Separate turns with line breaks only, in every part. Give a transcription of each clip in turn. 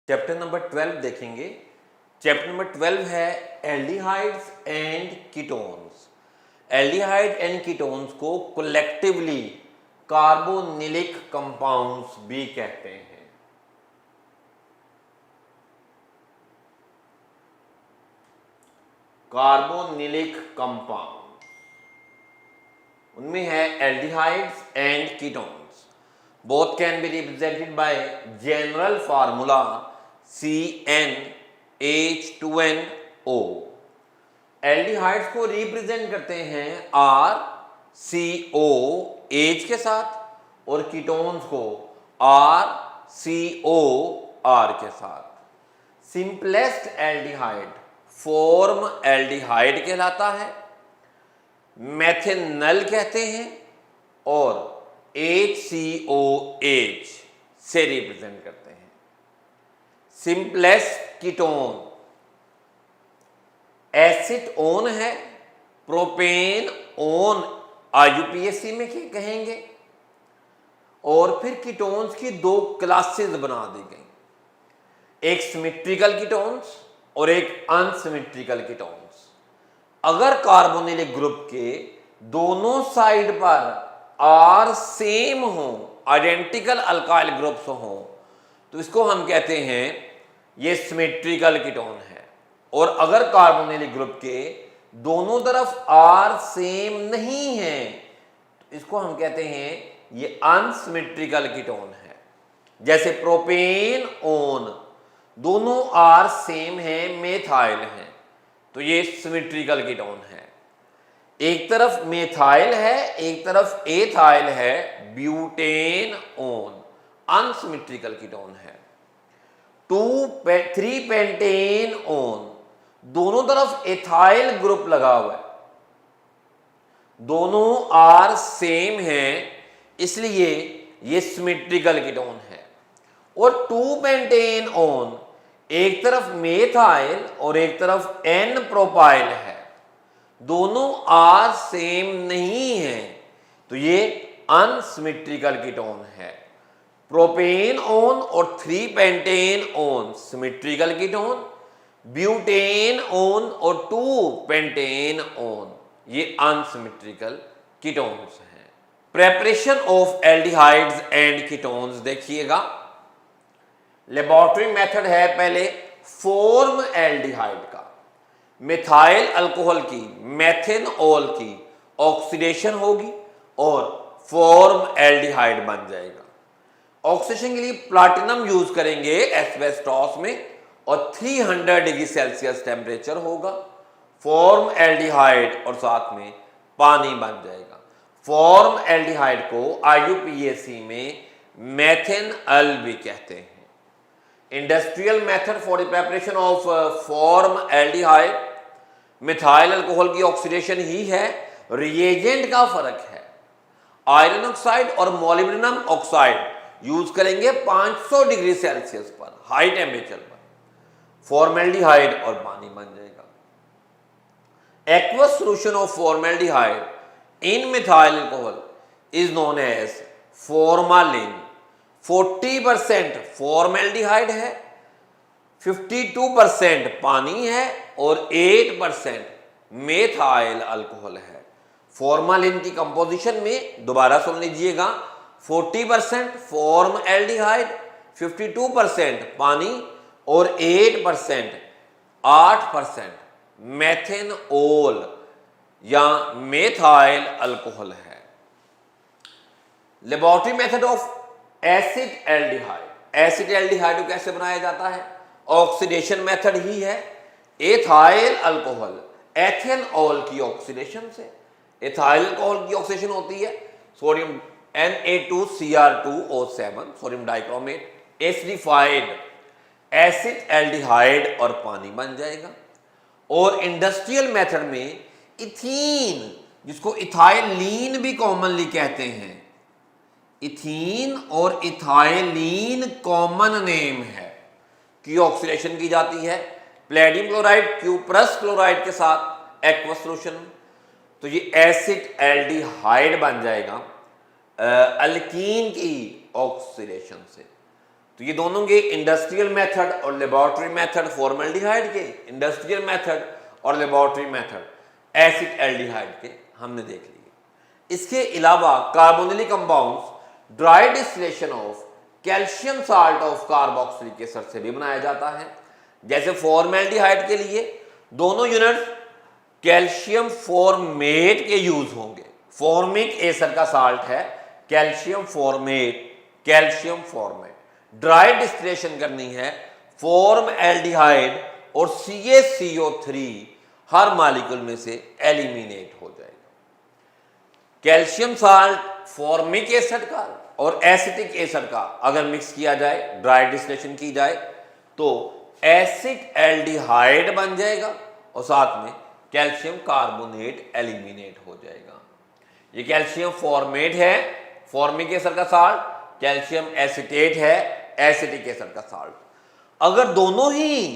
Chapter number 12 देखेंगे। Chapter number 12 है aldehydes and ketones. Aldehyde and ketones को collectively कार्बोनिलिक compounds भी कहते हैं। कार्बोनिलिक कंपाउंड उनमें है aldehydes and ketones. Both can be represented by general formula CnH2nO। Aldehydes को रिप्रेजेंट करते हैं RCOH के साथ और कीटोन्स को RCOR के साथ। सिंपलेस्ट एल्डिहाइड फॉर्म एल्डिहाइड कहलाता है, मेथेनल कहते हैं और HCOH से रिप्रेजेंट करते हैं। सिंपलेस्ट कीटोन एसिटोन है, प्रोपेन ओन IUPAC में कहेंगे। और फिर कीटोन्स की दो क्लासेस बना दी गई, एक सिमेट्रिकल कीटोन्स और एक अनसिमेट्रिकल कीटोन्स। अगर कार्बोनिलिक ग्रुप के दोनों साइड पर R सेम हो, आइडेंटिकल अल्काइल ग्रुप्स हो, तो इसको हम कहते हैं ये सिमेट्रिकल कीटोन है। और अगर कार्बोनिलिक ग्रुप के दोनों तरफ R सेम नहीं है तो इसको हम कहते हैं ये अनसिमेट्रिकल कीटोन है। जैसे प्रोपेन ओन दोनों R सेम है, मेथाइल है, तो ये सिमेट्रिकल कीटोन है। एक तरफ मेथाइल है, एक तरफ एथाइल है, ब्यूटेन ओन अनसिमेट्रिकल कीटोन है। 3 पेंटेन ओन दोनों तरफ एथाइल ग्रुप लगा हुआ है, दोनों R सेम है, इसलिए ये सिमेट्रिकल कीटोन है। और 2 पेंटेन ओन एक तरफ मेथाइल और एक तरफ N प्रोपाइल है, दोनों R सेम नहीं है, तो ये अनसिमेट्रिकल कीटोन है। प्रोपेन ओन और 3 pentane own symmetrical ketone, butane own और 2 पेंटेन ओन ये अनसिमेट्रिकल कीटोन्स हैं। Preparation of aldehydes and ketones देखिएगा। लेबोरेटरी मेथड है पहले फॉर्म एल्डिहाइड का। मिथाइल अल्कोहल की, मेथेनॉल की ऑक्सीडेशन होगी और फॉर्म एल्डिहाइड बन जाएगा। ऑक्सीडेशन के लिए प्लैटिनम यूज करेंगे एस्बेस्टॉस में और 300 डिग्री सेल्सियस टेम्परेचर होगा, फॉर्म एल्डिहाइड और साथ में पानी बन जाएगा। फॉर्म एल्डिहाइड को IUPAC में मेथेनॉल भी कहते हैं। Industrial method for the preparation of form aldehyde, methyl alcohol की ऑक्सीडेशन ही है, रिएजेंट का फर्क है। आयरन ऑक्साइड और मोलिब्डेनम ऑक्साइड यूज करेंगे 500 डिग्री सेल्सियस पर हाई टेम्परेचर पर, फॉर्मेल्डिहाइड और पानी बन जाएगा। Aqueous solution of formaldehyde in methyl alcohol is known as formalin. 40% formaldehyde है, 52% पानी है और 8% मेथाइल अल्कोहल है। फॉर्मालिन की कंपोजिशन में दोबारा सुन लीजिएगा, 40% फॉर्म एल्डिहाइड, 52% पानी और 8% मेथेनॉल या मेथाइल अल्कोहल है। Laboratory method of acid aldehyde. Acid aldehyde को कैसे बनाया जाता है? ऑक्सीडेशन मेथड ही है। एथाइल अल्कोहल एथेनॉल की ऑक्सीडेशन से, एथाइल अल्कोहल की ऑक्सीडेशन होती है sodium Na2Cr2O7 sodium dichromate acidified acid aldehyde और पानी बन जाएगा। और इंडस्ट्रियल मेथड में इथीन, जिसको इथाइलीन भी कॉमनली कहते हैं, इथीन और इथाइलीन कॉमन नेम है, की ऑक्सीडेशन की जाती है प्लेडियम क्लोराइड क्यूप्रस क्लोराइड के साथ एक्वस सॉल्यूशन, तो ये एसिड एल्डिहाइड बन जाएगा अल्कीन की ऑक्सीडेशन से। तो ये दोनों के इंडस्ट्रियल मेथड और लेबोरेटरी मेथड फॉर्मल्डिहाइड के, इंडस्ट्रियल मेथड और लेबोरेटरी मेथड एसिड एल्डिहाइड के हमने देख लिए। इसके अलावा carbonylic compounds dry distillation of calcium salt of carboxylic acid से भी बनाया जाता है। जैसे फॉर्मल्डिहाइड के लिए दोनों यूनिट्स कैल्शियम फॉर्मेट के यूज होंगे। फॉर्मिक एसिड का साल्ट है calcium formate, calcium formate. Dry distillation करनी है फॉर्मल्डिहाइड और CaCO3 हर मॉलिक्यूल में से एलिमिनेट हो जाएगा। कैल्शियम साल्ट फॉर्मिक एसिड का और एसिटिक एसिड का अगर मिक्स किया जाए, ड्राई डिस्टिलेशन की जाए, तो एसिड एल्डिहाइड बन जाएगा और साथ में कैल्शियम कार्बोनेट एलिमिनेट हो जाएगा। ये कैल्शियम फॉर्मेट है, फॉर्मिक एसिड का साल्ट, कैल्शियम एसिटेट है, एसिटिक एसिड का साल्ट। अगर दोनों ही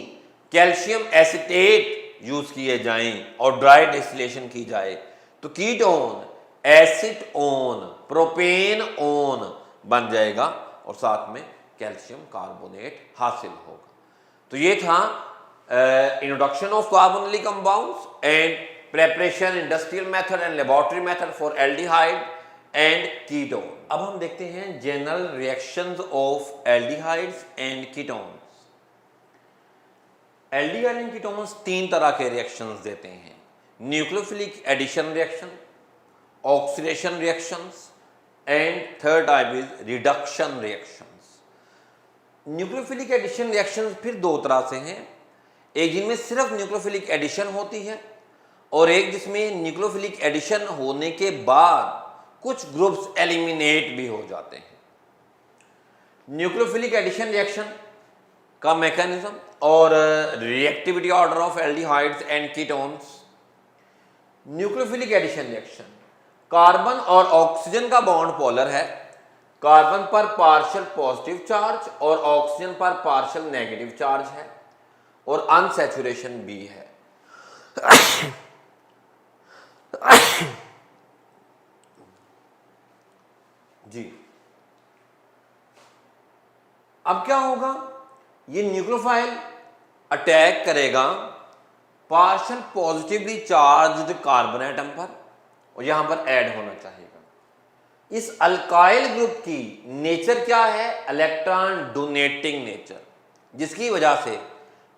कैल्शियम एसिटेट यूज किए जाएं और ड्राई डिस्टिलेशन की जाए तो कीटोन एसिटोन, प्रोपेनओन बन जाएगा और साथ में कैल्शियम कार्बोनेट हासिल होगा। तो ये था introduction of carbonylic compounds and preparation, industrial method and laboratory method for aldehyde and ketone. अब हम देखते हैं general reactions of aldehydes and ketones. Aldehyde and ketones तीन तरह के रिएक्शंस देते हैं: nucleophilic addition reaction, oxidation reactions and third type is reduction reactions. Nucleophilic addition reactions फिर दो तरह से हैं, एक जिनमें सिर्फ न्यूक्लियोफिलिक एडिशन होती है और एक जिसमें न्यूक्लियोफिलिक एडिशन होने के बाद कुछ ग्रुप्स एलिमिनेट भी हो जाते हैं। न्यूक्लियोफिलिक एडिशन रिएक्शन का मैकेनिज्म और reactivity order of aldehydes and ketones. Nucleophilic addition reaction, carbon और ऑक्सीजन का बॉन्ड पोलर है, कार्बन पर पार्शियल पॉजिटिव चार्ज और ऑक्सीजन पर पार्शियल नेगेटिव चार्ज है और अनसैचुरेशन भी है। जी, अब क्या होगा, ये न्यूक्लियोफाइल अटैक करेगा partial positively charged carbon atom पर और यहां पर ऐड होना चाहिएगा। इस अल्काइल ग्रुप की नेचर क्या है? इलेक्ट्रॉन डोनेटिंग नेचर, जिसकी वजह से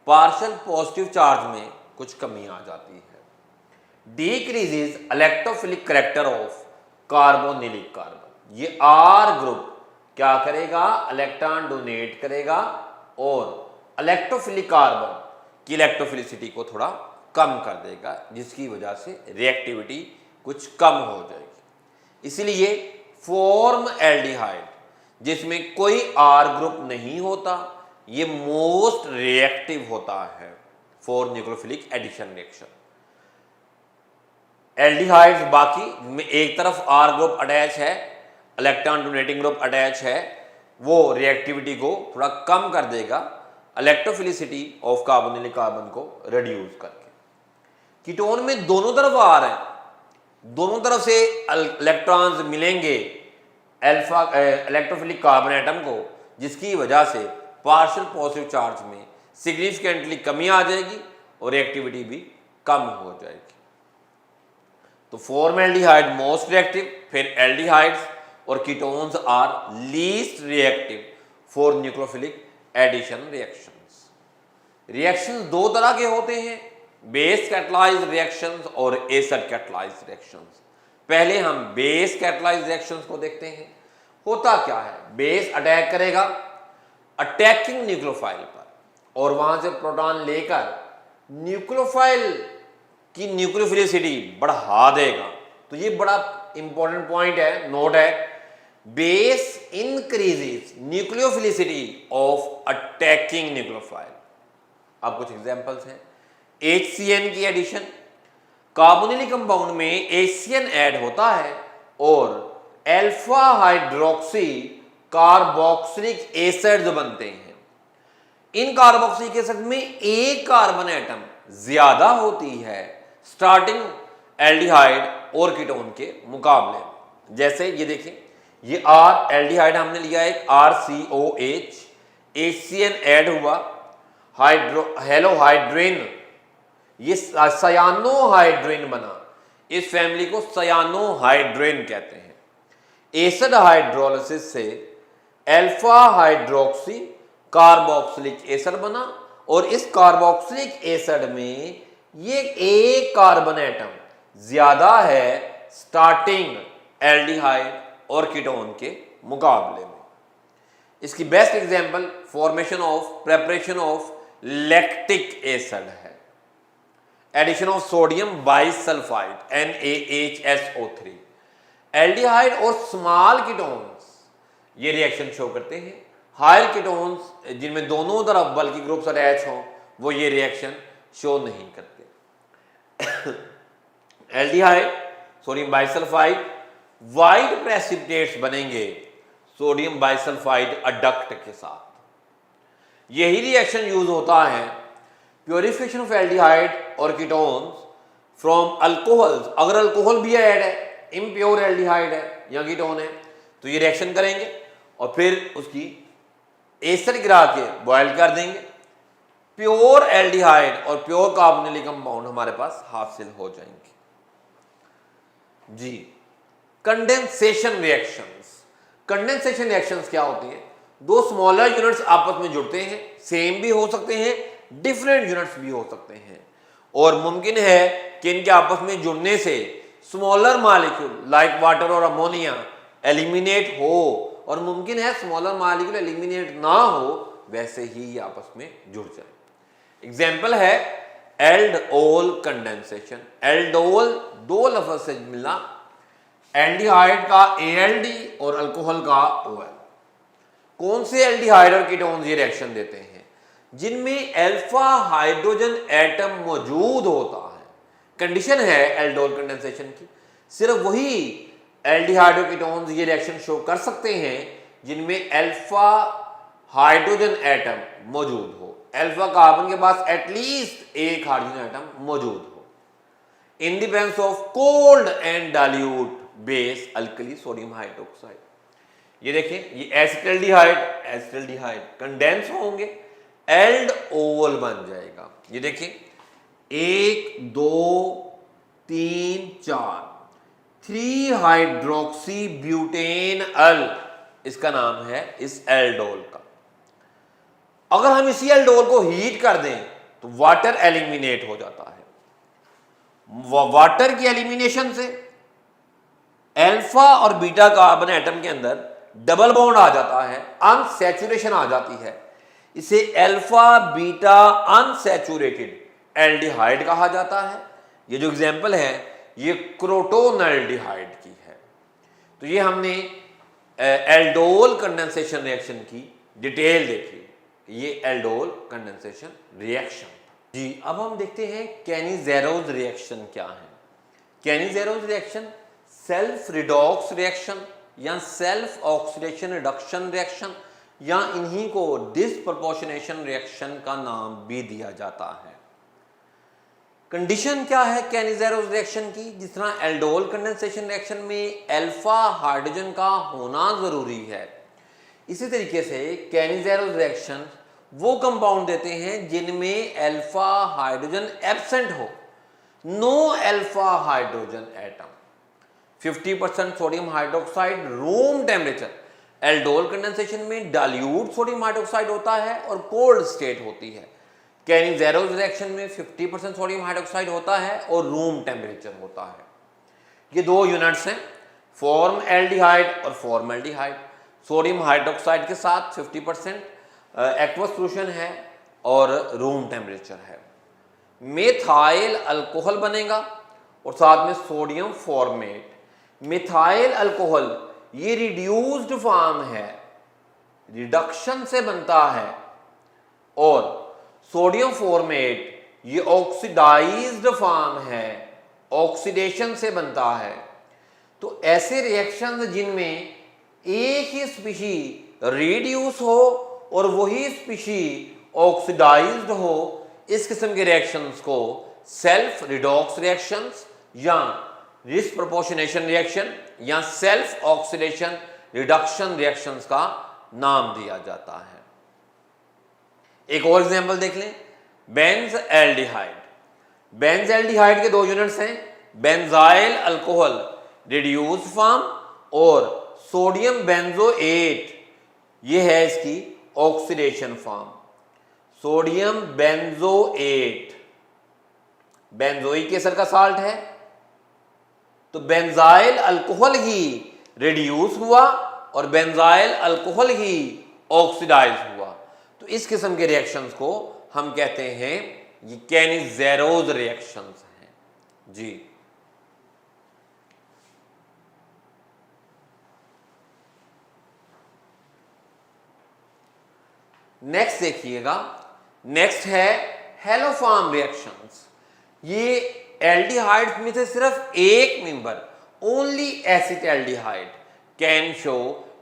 पार्शियल पॉजिटिव चार्ज में कुछ कमी आ जाती है। Decreases electrophilic character of carbonylic carbon. ये आर ग्रुप क्या करेगा? इलेक्ट्रॉन डोनेट करेगा और इलेक्ट्रोफिलिक कार्बन की इलेक्ट्रोफिलिसिटी को थोड़ा कम कर देगा, जिसकी वजह से रिएक्टिविटी कुछ कम हो जाएगी। इसलिए फॉर्मल्डिहाइड जिसमें कोई आर ग्रुप नहीं होता, ये मोस्ट रिएक्टिव होता है for nucleophilic addition reaction. Aldehydes बाकी जिनमें एक तरफ आर ग्रुप अटैच है, इलेक्ट्रॉन डोनेटिंग ग्रुप अटैच है, वो रिएक्टिविटी को थोड़ा कम कर देगा, इलेक्ट्रोफिलिसिटी ऑफ कार्बोनिलिक कार्बन को रिड्यूस करके। कीटोन में दोनों तरफ आर है, दोनों तरफ से इलेक्ट्रॉन्स मिलेंगे अल्फा इलेक्ट्रोफिलिक कार्बन एटम को, जिसकी वजह से पार्शियल पॉजिटिव चार्ज में सिग्निफिकेंटली कमी आ जाएगी और रिएक्टिविटी भी कम हो जाएगी। तो फॉर्मल्डिहाइड मोस्ट रिएक्टिव, फिर एल्डिहाइड्स और ketones are least reactive for nucleophilic addition reactions. Reactions दो तरह के होते हैं, बेस कैटलाइज्ड रिएक्शंस और एसिड कैटलाइज्ड रिएक्शंस। पहले हम बेस कैटलाइज्ड रिएक्शंस को देखते हैं। होता क्या है? बेस अटैक करेगा अटैकिंग न्यूक्लियोफाइल पर और वहां से प्रोटॉन लेकर न्यूक्लियोफाइल की न्यूक्लियोफिलिसिटी बढ़ा देगा। तो ये बड़ा इंपॉर्टेंट पॉइंट है, नोट है। Base increases nucleophilicity of attacking nucleophile. अब कुछ एग्जांपल्स हैं। HCN की एडिशन, कार्बोनिलिक कंपाउंड में HCN ऐड होता है और अल्फा हाइड्रोक्सी कार्बोक्सिलिक एसिड बनते हैं। इन कार्बोक्सिलिक एसिड में एक कार्बन एटम ज्यादा होती है स्टार्टिंग एल्डिहाइड और कीटोन के मुकाबले में। जैसे ये देखिए, ये R एल्डिहाइड हमने लिया एक RCOH, HCN ऐड हुआ, हेलोहाइड्रिन, ये सयानोहाइड्रिन बना, इस फैमिली को सयानोहाइड्रिन कहते हैं। एसिड हाइड्रोलिसिस से अल्फा हाइड्रोक्सी कार्बोक्सिलिक एसिड बना और इस कार्बोक्सिलिक एसिड में ये एक कार्बन एटम ज्यादा है स्टार्टिंग एल्डिहाइड और कीटोन के मुकाबले में। इसकी best example preparation of lactic acid है। Addition of sodium bisulphite NaHSO3, aldehyde और स्मॉल कीटोन्स ये रिएक्शन शो करते हैं। हायर कीटोन्स जिनमें दोनों तरफ बल्कि ग्रुप्स अटैच हों वो ये रिएक्शन शो नहीं करते। Aldehyde sodium bisulphide white precipitates बनेंगे सोडियम बाइसल्फाइड अडक्ट के साथ। यही रिएक्शन यूज होता है प्योरिफिकेशन ऑफ एल्डिहाइड और कीटोन्स फ्रॉम अल्कोहल्स। अगर अल्कोहल भी ऐड है, इम्प्योर एल्डिहाइड है या कीटोन है, तो ये रिएक्शन करेंगे और फिर उसकी एसिड गिरा के बॉयल कर देंगे। प्योर एल्डिहाइड और प्योर कार्बोनिलिक कंपाउंड हमारे पास हासिल हो जाएंगे। जी, कंडेंसेशन रिएक्शंस। कंडेंसेशन रिएक्शंस क्या होती है? दो स्मॉलर यूनिट्स आपस में जुड़ते हैं, सेम भी हो सकते हैं, डिफरेंट यूनिट्स भी हो सकते हैं, और मुमकिन है कि इनके आपस में जुड़ने से स्मॉलर मॉलिक्यूल लाइक वाटर और अमोनिया एलिमिनेट हो, और मुमकिन है स्मॉलर मॉलिक्यूल एलिमिनेट ना हो, वैसे ही ये आपस में जुड़ जाए। एग्जाम्पल है एल्डोल कंडेंसेशन। एल्डोल दो लफ्ज से मिलना, एल्डिहाइड का ALD और अल्कोहल का OL। कौन से एल्डिहाइड और कीटोन्स ये रिएक्शन देते हैं? जिनमें अल्फा हाइड्रोजन एटम मौजूद होता है। कंडीशन है एल्डोल कंडेंसेशन की, सिर्फ वही एल्डिहाइड और कीटोन्स ये रिएक्शन शो कर सकते हैं जिनमें अल्फा हाइड्रोजन एटम मौजूद हो। अल्फा कार्बन के पास एटलीस्ट एक हाइड्रोजन एटम मौजूद हो। In the presence of cold and dilute base alkali sodium hydroxide. ये देखिए, ये एसिटाल्डिहाइड कंडेंस होंगे, एल्डोल बन जाएगा। ये देखिए 1 2 3 4 3 हाइड्रोक्सी ब्यूटेन अल, इसका नाम है इस एल्डोल का। अगर हम इसी एल्डोल को हीट कर दें तो वाटर एलिमिनेट हो जाता है। वाटर की एलिमिनेशन से अल्फा और बीटा कार्बन एटम के अंदर डबल बॉन्ड आ जाता है, अनसैचुरेशन आ जाती है। इसे अल्फा बीटा अनसैचुरेटेड एल्डिहाइड कहा जाता है। ये जो एग्जांपल है ये क्रोटोनल्डिहाइड की है। तो ये हमने एल्डोल कंडेंसेशन रिएक्शन की डिटेल देखी। ये एल्डोल कंडेंसेशन रिएक्शन। जी, अब हम देखते हैं कैनिज़ेरोस रिएक्शन क्या है। कैनिज़ेरोस रिएक्शन सेल्फ रिडॉक्स रिएक्शन या सेल्फ ऑक्सीडेशन रिडक्शन रिएक्शन या इन्हीं को डिसप्रपोर्शनेशन रिएक्शन का नाम भी दिया जाता है। कंडीशन क्या है कैनिज़ेरोस रिएक्शन की? जिस तरह एल्डोल कंडेंसेशन रिएक्शन में अल्फा हाइड्रोजन का होना जरूरी है, इसी तरीके से कैनिज़ेरोस रिएक्शन वो कंपाउंड देते हैं जिनमें अल्फा हाइड्रोजन एब्सेंट हो, no alpha hydrogen atom. 50% sodium hydroxide room temperature. Aldol condensation में डाइल्यूट सोडियम हाइड्रोक्साइड होता है और कोल्ड स्टेट होती है। कैनिज़ेरोस रिएक्शन में 50% सोडियम हाइड्रोक्साइड होता है और रूम टेम्परेचर होता है। ये दो यूनिट्स हैं, फॉर्म एल्डिहाइड और फॉर्मल्डिहाइड। सोडियम हाइड्रोक्साइड के साथ 50% एक्वस सोल्यूशन है और रूम टेम्परेचर है। मेथाइल अल्कोहल बनेगा और साथ में सोडियम फॉर्मेट। मिथाइल अल्कोहल ये रिड्यूस्ड फॉर्म है, रिडक्शन से बनता है, और सोडियम फॉर्मेट ये ऑक्सीडाइज्ड फॉर्म है, ऑक्सीडेशन से बनता है। तो ऐसे रिएक्शंस जिनमें एक ही स्पीशी रिड्यूस हो और वही स्पीशी ऑक्सीडाइज्ड हो, इस किस्म के रिएक्शंस को सेल्फ रिडॉक्स रिएक्शंस या डिसप्रपोर्शनेशन रिएक्शन या सेल्फ ऑक्सीडेशन रिडक्शन रिएक्शंस का नाम दिया जाता है। एक और एग्जांपल देख लें, बेंज एल्डिहाइड। बेंज एल्डिहाइड के दो यूनिट्स हैं, बेंजाइल अल्कोहल रिड्यूस फॉर्म और सोडियम बेंजोएट, ये है इसकी oxidation form. Sodium benzoate benzoic acid का साल्ट है, तो बेंजाइल अल्कोहल ही रिड्यूस हुआ और बेंजाइल अल्कोहल ही ऑक्सीडाइज हुआ। तो इस किस्म के रिएक्शंस को हम कहते हैं ये कैनिज़ेरोज रिएक्शंस हैं जी। नेक्स्ट देखिएगा, नेक्स्ट है हेलोफॉर्म रिएक्शंस। ये एल्डिहाइड्स में से सिर्फ एक member, only acetaldehyde can show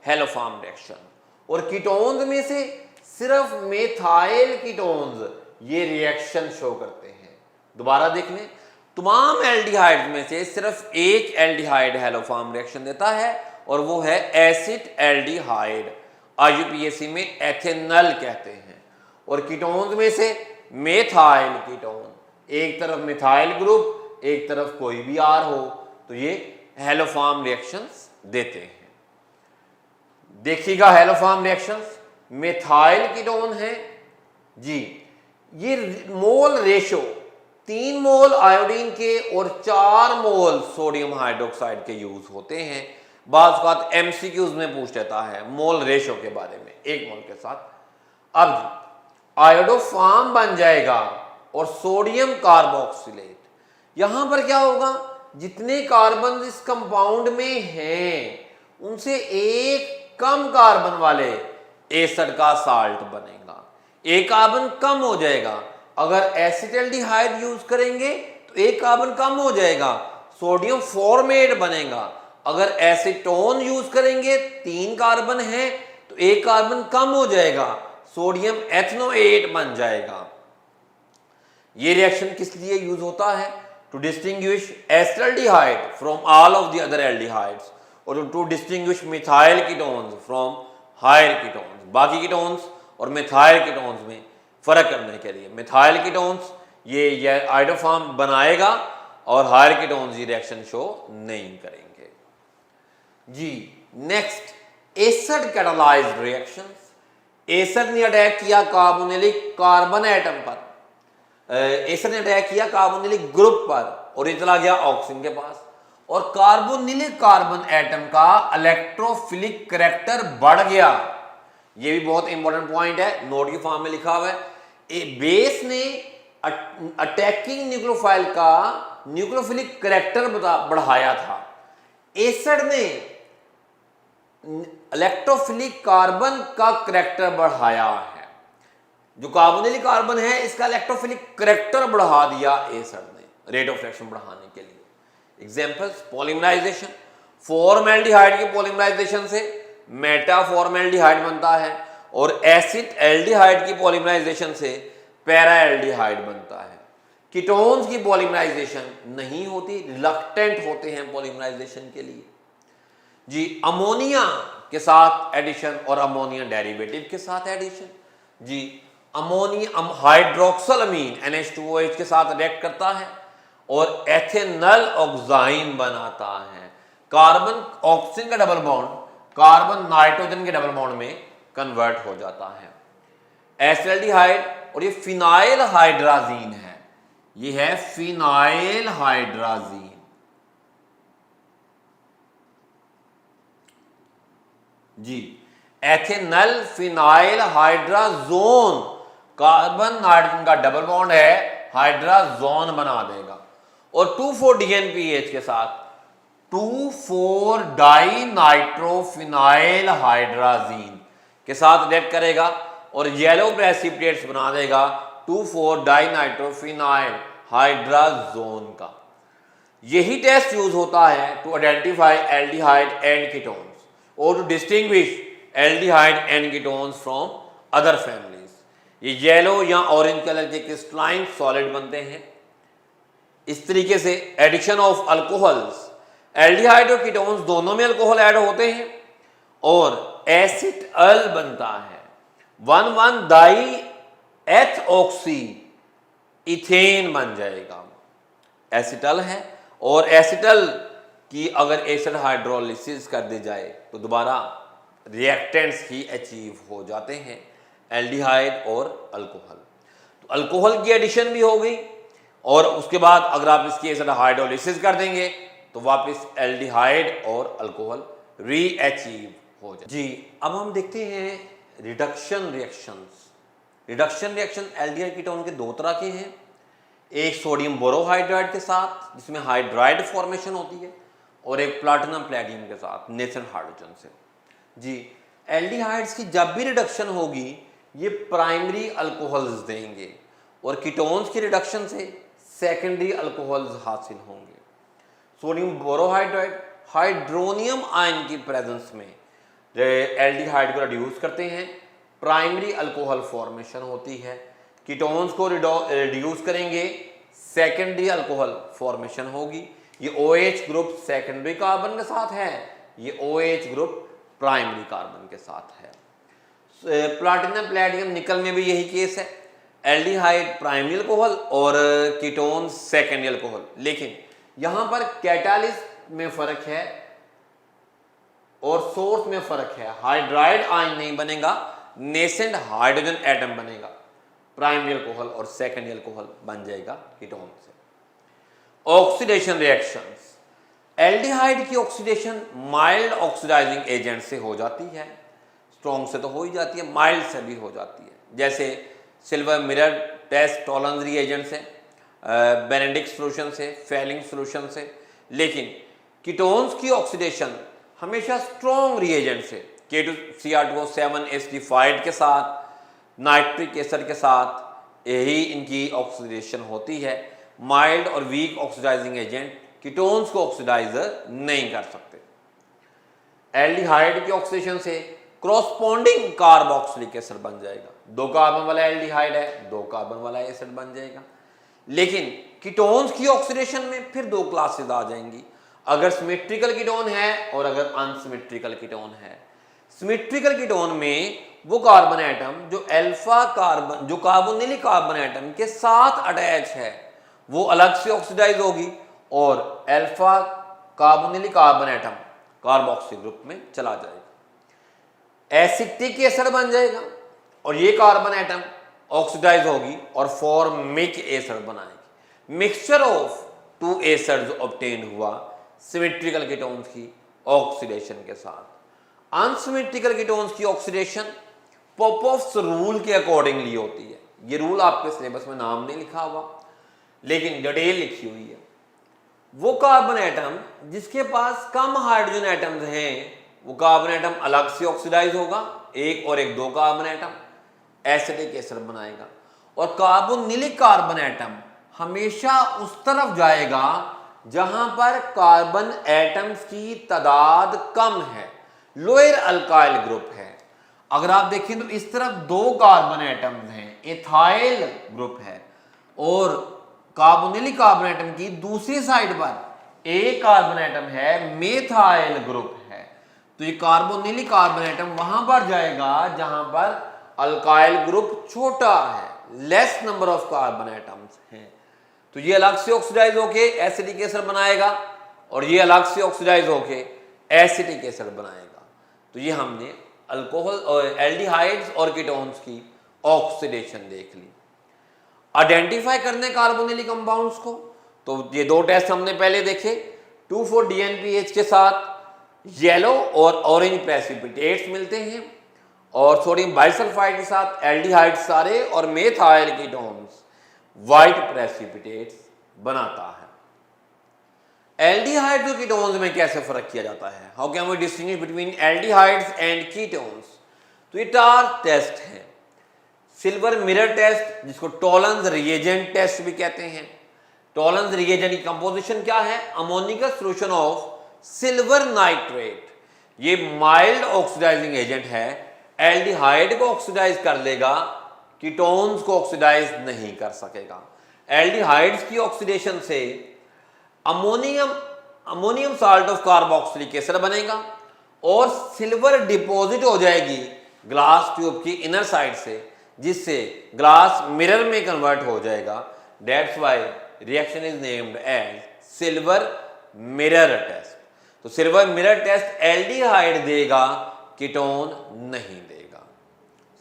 haloform reaction, और कीटोन्स में से सिर्फ मेथाइल कीटोन्स ये रिएक्शन शो करते हैं। दोबारा देख लें, तमाम एल्डिहाइड्स में से सिर्फ एक एल्डिहाइड हेलोफॉर्म रिएक्शन देता है और वो है एसिटाल्डिहाइड, IUPAC में एथेनल कहते हैं। और कीटोन्स में से मेथाइल कीटोन, एक तरफ मिथाइल ग्रुप एक तरफ कोई भी R हो, तो ये हेलोफॉर्म रिएक्शंस देते हैं। देखिएगा हेलोफॉर्म रिएक्शंस, मिथाइल कीटोन है जी, ये मोल रेशो 3 मोल आयोडीन के और 4 मोल सोडियम हाइड्रोक्साइड के यूज होते हैं। बात MCQs में पूछ लेता है मोल रेशो के बारे में, 1 मोल के साथ। अब आयोडोफॉर्म बन जाएगा और सोडियम कार्बोक्सिलेट। यहां पर क्या होगा, जितने कार्बन इस कंपाउंड में हैं उनसे एक कम कार्बन वाले एसिड का साल्ट बनेगा, एक कार्बन कम हो जाएगा। अगर एसिटाल्डिहाइड यूज करेंगे तो एक कार्बन कम हो जाएगा, सोडियम फॉर्मेट बनेगा। अगर एसीटोन यूज करेंगे 3 कार्बन है तो एक कार्बन कम हो जाएगा, सोडियम एथनोएट बन जाएगा। ये रिएक्शन किस लिए यूज होता है, to distinguish acetaldehyde from all of the other aldehydes और to distinguish methyl ketones from higher ketones. बाकी कीटोन्स और मिथाइल कीटोन्स में फर्क करने के लिए, मिथाइल कीटोन्स ये आयोडोफॉर्म बनाएगा और हायर कीटोन्स ये रिएक्शन शो नहीं करेंगे जी। Next acid catalysed reactions. Acid ने अटैक किया कार्बोनिलिक कार्बन एटम पर, एसिड ने अटैक किया कार्बोनिलिक ग्रुप पर और ये चला गया ऑक्सीजन के पास, और कार्बोनिलिक कार्बन एटम का इलेक्ट्रोफिलिक करैक्टर बढ़ गया। ये भी बहुत इंपॉर्टेंट पॉइंट है, नोट की फॉर्म में लिखा हुआ है। बेस ने अटैकिंग न्यूक्लियोफाइल का न्यूक्लियोफिलिक करैक्टर बढ़ाया था, एसिड ने इलेक्ट्रोफिलिक कार्बन का करैक्टर बढ़ाया है। जो कार्बोनिलिक कार्बन है इसका इलेक्ट्रोफिलिक करैक्टर बढ़ा दिया एसिड ने, रेट ऑफ रिएक्शन बढ़ाने के लिए। एग्जांपल्स, पॉलीमराइजेशन, फॉर्मल्डिहाइड के पॉलीमराइजेशन से मेटाफॉर्मल्डिहाइड बनता है और एसिड एल्डिहाइड की पॉलीमराइजेशन से पैराएल्डिहाइड बनता है। कीटोन्स की पॉलीमराइजेशन नहीं होती, रिलक्टेंट होते हैं पॉलीमराइजेशन के लिए जी। अमोनिया के साथ एडिशन और अमोनिया डेरिवेटिव के साथ एडिशन जी। अमोनिया हाइड्रोक्सल अमीन NH2OH के साथ रिएक्ट करता है और एथेनल ऑक्साइन बनाता है। कार्बन ऑक्सीजन का डबल बॉन्ड कार्बन नाइट्रोजन के डबल बॉन्ड में कन्वर्ट हो जाता है। एसिटाल्डिहाइड, और ये फिनाइल हाइड्राजीन है, ये है फिनाइल हाइड्राजीन जी। Ethanal phenyl hydrazone, carbon nitrogen का डबल बॉन्ड है, हाइड्राजोन बना देगा और 2,4-DNPH के साथ 2,4-डाई नाइट्रोफिनाइल हाइड्राजीन के साथ रिएक्ट करेगा और येलो प्रेसिपिटेट्स बना देगा 2,4-डाई नाइट्रोफिनाइल हाइड्राजोन का। यही टेस्ट यूज होता है to identify aldehyde and ketones और to distinguish aldehyde and ketones from other families. ये येलो या ऑरेंज कलर के क्रिस्टलाइन सॉलिड बनते हैं। इस तरीके से एडिशन ऑफ अल्कोहल्स, एल्डिहाइड और कीटोन्स दोनों में अल्कोहल ऐड होते हैं और एसिटल बनता है। 1,1-डाई एथऑक्सी इथेन बन जाएगा। एसिटल है और एसिटल की अगर एसिड हाइड्रोलिसिस कर दी जाए तो दोबारा रिएक्टेंट्स ही अचीव हो जाते हैं, एल्डिहाइड और अल्कोहल। तो अल्कोहल की एडिशन भी हो गई और उसके बाद अगर आप इसकी एसिड हाइड्रोलिसिस कर देंगे तो वापस एल्डिहाइड और अल्कोहल रीअचीव हो जाए। जी, अब हम देखते हैं reduction reactions. Reduction reaction aldehyde ketone के दो तरह के हैं, एक सोडियम बोरोहाइड्राइड के साथ जिसमें हाइड्राइड फॉर्मेशन होती है और एक प्लैटिनम पैलेडियम के साथ नेसेंट हाइड्रोजन से। जी, एल्डिहाइड्स की जब भी रिडक्शन होगी ये प्राइमरी अल्कोहल्स देंगे और कीटोन्स की रिडक्शन से सेकेंडरी अल्कोहल्स हासिल होंगे। सोडियम बोरोहाइड्राइड हाइड्रोनियम आयन की प्रेजेंस में एल्डिहाइड को रिड्यूस करते हैं, प्राइमरी अल्कोहल फॉर्मेशन होती है। कीटोन्स को रिड्यूस करेंगे, सेकेंडरी अल्कोहल फॉर्मेशन होगी। ये OH ग्रुप सेकेंडरी कार्बन के साथ है, ये OH ग्रुप प्राइमरी कार्बन के साथ है। प्लैटिनम पैलेडियम निकल में भी यही केस है, एल्डिहाइड प्राइमरी अल्कोहल और कीटोन सेकेंडरी अल्कोहल। लेकिन यहां पर कैटालिस्ट में फर्क है और सोर्स में फर्क है। हाइड्राइड आयन नहीं बनेगा, नेसेंट हाइड्रोजन एटम बनेगा, प्राइमरी अल्कोहल और सेकेंडरी अल्कोहल बन जाएगा कीटोन से। ऑक्सीडेशन रिएक्शंस, एल्डिहाइड की ऑक्सीडेशन माइल्ड ऑक्सीडाइजिंग एजेंट से हो जाती है, स्ट्रॉन्ग से तो हो ही जाती है, माइल्ड से भी हो जाती है, जैसे silver mirror test Tollens reagent से, बेनेडिक्ट सॉल्यूशन से, फेलिंग सॉल्यूशन से। लेकिन कीटोन्स की ऑक्सीडेशन हमेशा स्ट्रॉन्ग रिएजेंट से K2Cr2O7 के साथ, नाइट्रिक एसिड के साथ यही इनकी ऑक्सीडेशन होती है। माइल्ड और वीक ऑक्सीडाइजिंग एजेंट कीटोन्स को ऑक्सीडाइजर नहीं कर सकते। एल्डिहाइड की ऑक्सीडेशन से कॉरस्पॉन्डिंग कार्बोक्सिलिक एसिड बन जाएगा। 2 कार्बन वाला एल्डिहाइड है, 2 कार्बन वाला एसिड बन जाएगा। लेकिन कीटोन्स की ऑक्सीडेशन में फिर 2 क्लासेस आ जाएंगी, अगर सिमेट्रिकल कीटोन है और अगर अनसिमेट्रिकल कीटोन है। सिमेट्रिकल कीटोन में वो कार्बन एटम जो अल्फा कार्बन जो कार्बोनिलिक कार्बन एटम के साथ अटैच है वो अलग से ऑक्सीडाइज होगी और alpha carbonylic carbon atom carboxyl group में चला जाएगा, एसिटिक एसिड बन जाएगा और ये कार्बन एटम ऑक्सीडाइज होगी और फॉर्मिक एसिड बनाएगी। मिक्सचर ऑफ 2 एसिड्स ऑब्टेन हुआ सिमेट्रिकल कीटोन्स की ऑक्सीडेशन के साथ। अनसिमेट्रिकल कीटोन्स की ऑक्सीडेशन पॉपऑफ्स रूल के अकॉर्डिंगली होती है। ये रूल आपके सिलेबस में नाम नहीं लिखा हुआ लेकिन डिटेल लिखी हुई है। वो कार्बन एटम जिसके पास कम हाइड्रोजन एटम्स हैं वो कार्बन एटम अलग से ऑक्सीडाइज होगा, एक और एक 2 कार्बन एटम एसिटिक एसिड बनाएगा। और कार्बोनिलिक कार्बन एटम हमेशा उस तरफ जाएगा जहां पर कार्बन एटम्स की तादाद कम है, लोअर अल्काइल ग्रुप है। अगर आप देखें तो इस तरफ 2 कार्बन एटम्स हैं, एथाइल ग्रुप है, और कार्बोनिलिक कार्बन एटम की दूसरी साइड पर एक कार्बन एटम है, मेथाइल ग्रुप है। तो ये कार्बोनिलिक कार्बन एटम वहां पर जाएगा जहां पर अल्काइल ग्रुप छोटा है, less number of carbon atoms हैं। तो ये अलग से ऑक्सीडाइज होके एसिटिक एसिड बनाएगा और ये अलग से ऑक्सीडाइज होके एसिटिक एसिड बनाएगा। तो ये हमने अल्कोहल और एल्डिहाइड्स और कीटोन्स की ऑक्सीडेशन देख ली। आइडेंटिफाई करने कार्बोनिलिक कंपाउंड्स को, तो ये 2 टेस्ट हमने पहले देखे। 2,4-DNPH के साथ येलो और ऑरेंज प्रेसिपिटेट्स मिलते हैं और सोडियम बाइसल्फाइड के साथ एल्डिहाइड सारे और मेथाइल कीटोन्स व्हाइट प्रेसिपिटेट्स बनाता है। एल्डिहाइड्स और कीटोन्स में कैसे फर्क किया जाता है? How can we distinguish between aldehydes and ketones? तो ये 4 टेस्ट है। सिल्वर मिरर टेस्ट जिसको टॉलरेंस रिएजेंट टेस्ट भी कहते हैं। टॉलरेंस रिएजेंट की कंपोजिशन क्या है? अमोनियस सॉल्यूशन ऑफ सिल्वर नाइट्रेट। ये माइल्ड ऑक्सीडाइजिंग एजेंट है, एल्डिहाइड को ऑक्सीडाइज कर लेगा, कीटोन्स को ऑक्सीडाइज नहीं कर सकेगा। एल्डिहाइड्स की ऑक्सीडेशन से ammonium salt of carboxylic acid बनेगा और सिल्वर डिपॉजिट हो जाएगी ग्लास ट्यूब की इनर साइड से, जिससे ग्लास मिरर में कन्वर्ट हो जाएगा। That's why reaction is named as silver mirror test. तो सिल्वर मिरर टेस्ट एल्डिहाइड देगा, कीटोन नहीं देगा।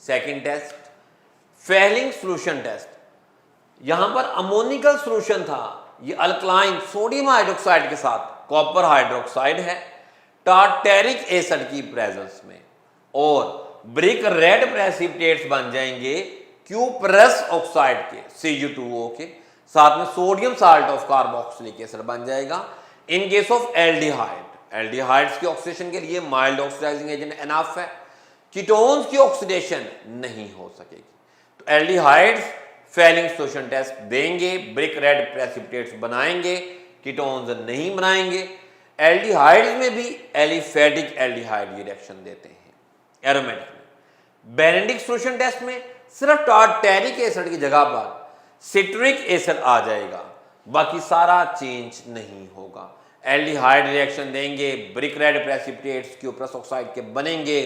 Second test, Fehling solution test. यहां पर अमोनिकल सॉल्यूशन था, ये अल्कलाइन सोडियम हाइड्रोक्साइड के साथ कॉपर हाइड्रोक्साइड है टार्टेरिक एसिड की प्रेजेंस में, और ब्रिक रेड प्रेसिपिटेट्स बन जाएंगे क्यूपरस ऑक्साइड के Cu2O के साथ में sodium salt of carboxylic acid बन जाएगा। In case of aldehyde, aldehydes की ऑक्सीडेशन के लिए माइल्ड ऑक्सीडाइजिंग एजेंट एनफ है, कीटोन्स की ऑक्सीडेशन नहीं हो सकेगी। तो एल्डिहाइड्स फेलिंग सॉल्यूशन टेस्ट देंगे, ब्रिक रेड प्रेसिपिटेट्स बनाएंगे, कीटोन्स नहीं बनाएंगे। एल्डिहाइड्स में भी एलिफेटिक एल्डिहाइड ये रिएक्शन देते हैं एरोमेटिक में। बेनेडिक सॉल्यूशन टेस्ट में सिर्फ टार्टेरिक एसिड की जगह पर सिट्रिक एसिड आ जाएगा, बाकी सारा चेंज नहीं होगा। एल्डिहाइड रिएक्शन देंगे, brick red precipitates cuprous oxide के बनेंगे,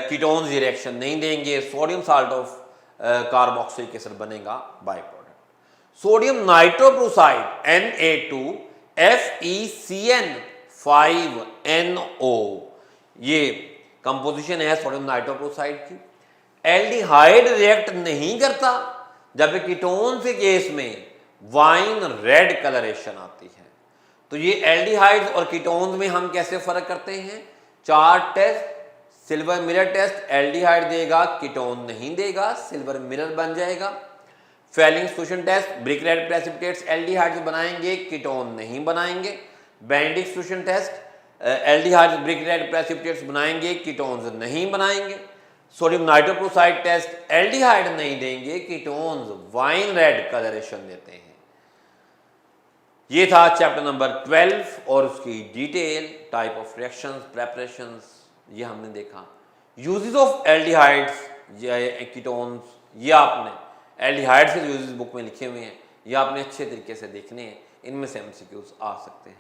कीटोन्स ये रिएक्शन नहीं देंगे, sodium salt of carboxylic acid बनेगा by product. Sodium nitroprusside NA2FeCN5NO, ये कंपोजिशन है सोडियम नाइट्रोप्रोसाइड की। एल्डिहाइड रिएक्ट नहीं करता, जब कीटोन के केस में वाइन रेड कलरेशन आती है। तो ये एल्डिहाइड्स और कीटोन्स में हम कैसे फर्क करते हैं? चार test, silver mirror test aldehyde देगा, कीटोन नहीं देगा, सिल्वर मिरर बन जाएगा। Fehling solution test, brick red precipitates aldehydes बनाएंगे, कीटोन नहीं बनाएंगे। Benedict solution test, aldehydes brick red precipitates बनाएंगे, कीटोन्स नहीं बनाएंगे। सोडियम नाइट्रोप्रोसाइड टेस्ट एल्डिहाइड नहीं देंगे, कीटोन्स वाइन रेड कलरेशन देते हैं। ये था चैप्टर नंबर 12 और उसकी detail, type of reactions, preparations, ये हमने देखा। यूजेस ऑफ एल्डिहाइड्स या कीटोन्स, ये आपने एल्डिहाइड्स के यूजेस बुक में लिखे हुए हैं, ये आपने अच्छे तरीके से देखने हैं, इनमें से MCQs आ सकते हैं।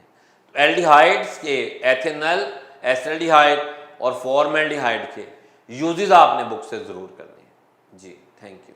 तो एल्डिहाइड्स के एथेनॉल, एसिडिहाइड और फॉर्मल्डिहाइड के यूजेस आपने बुक से जरूर करने हैं। जी, थैंक यू।